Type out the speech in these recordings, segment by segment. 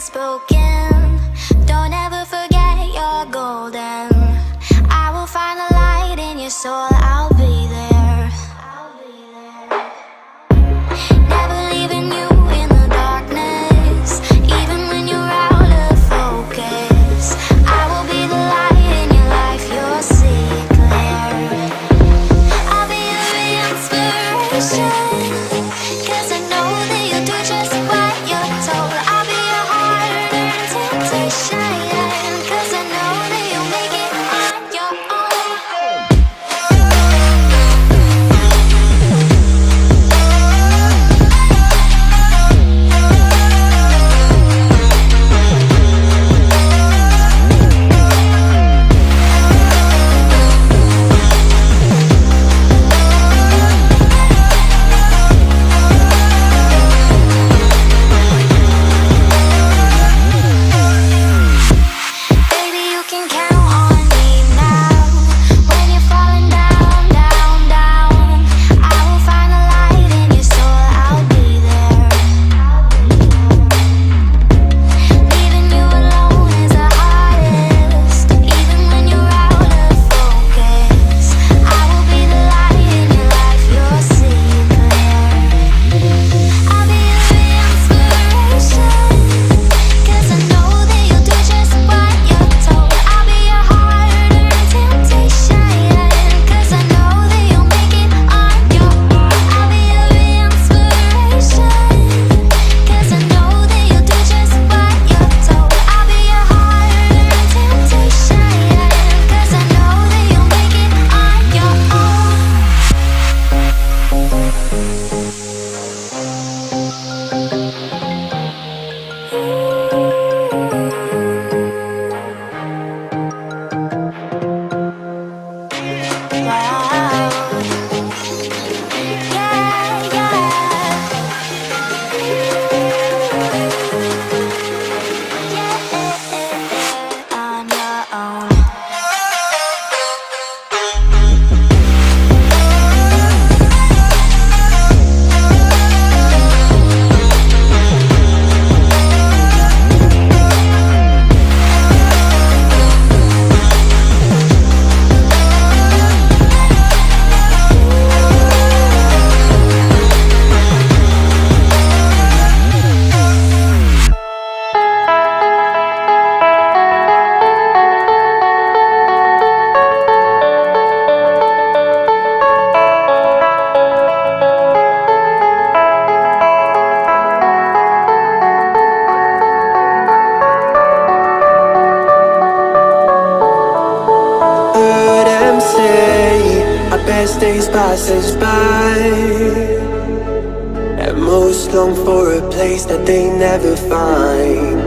unspoken. Don't ever forget you're golden. I will find the light in your soul, I'll be there. Never leaving you in the darkness, even when you're out of focus. I will be the light in your life, you'll see it clear. I'll be your inspiration, 'cause I know that you'll do just what you're told. I'll be your heart and temptation, 'cause I know that you'll make it on your own. Baby, you can count on me now. When you're falling down, down, down, I will find the light in your soul, I'll be there. Leaving you alone is the hardest, even when you're out of focus. I will be the light in your life, you'll see it clear. I'll be your inspiration, 'cause I know that you'll do just what you're told. I'll be your heart and temptation, 'cause I know that you'll make it on your own. I'll be your inspiration, 'cause I know that you'll do just what you're told. I'll be your heart and temptation, 'cause I know that you'll make it on your own. Wow. Yeah, yeah. On your own. Heard them say our best days pass us by, and most long for a place that they never find.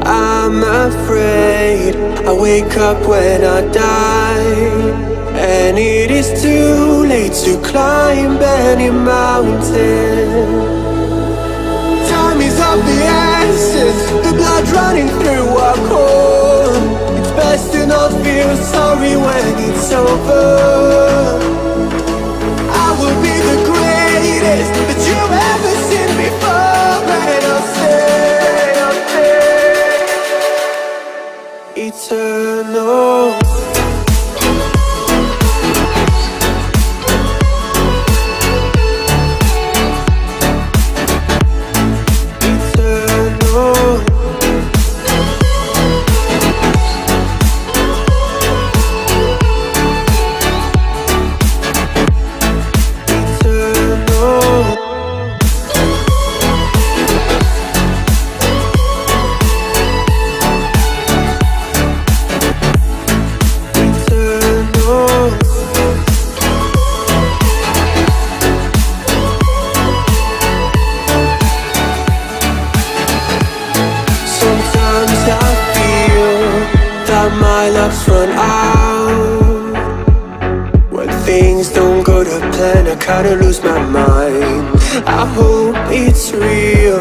I'm afraid I wake up when I die, and it is too late to climb any mountain. Time is of the essence, the blood running through our core. It's best to not feel sorry when it's over. I will be the greatest that you've ever seen before, and I'll stay eternal. My luck's run out. When things don't go to plan, I kinda lose my mind. I hope it's real,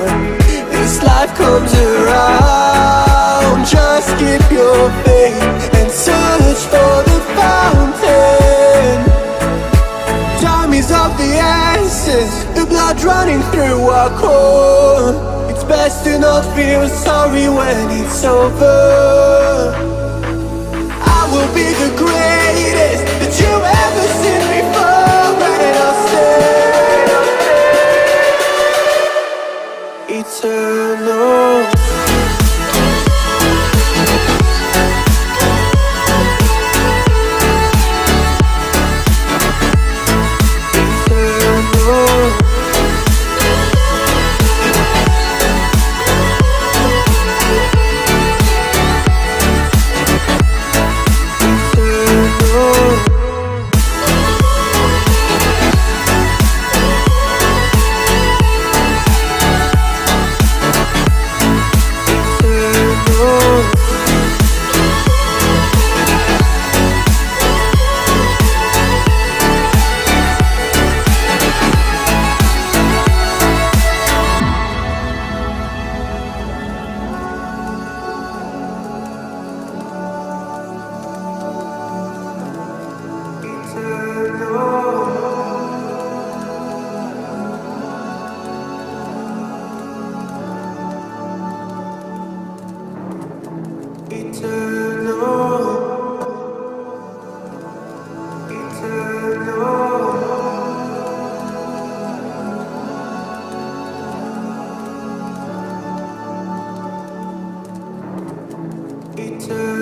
this life comes around. Just keep your faith and search for the fountain. Time is of the essence, the blood running through our core. It's better Let's do not feel sorry when it's over. I will be the greatest that you ever seen before, and I'll stay eternal. Eternal.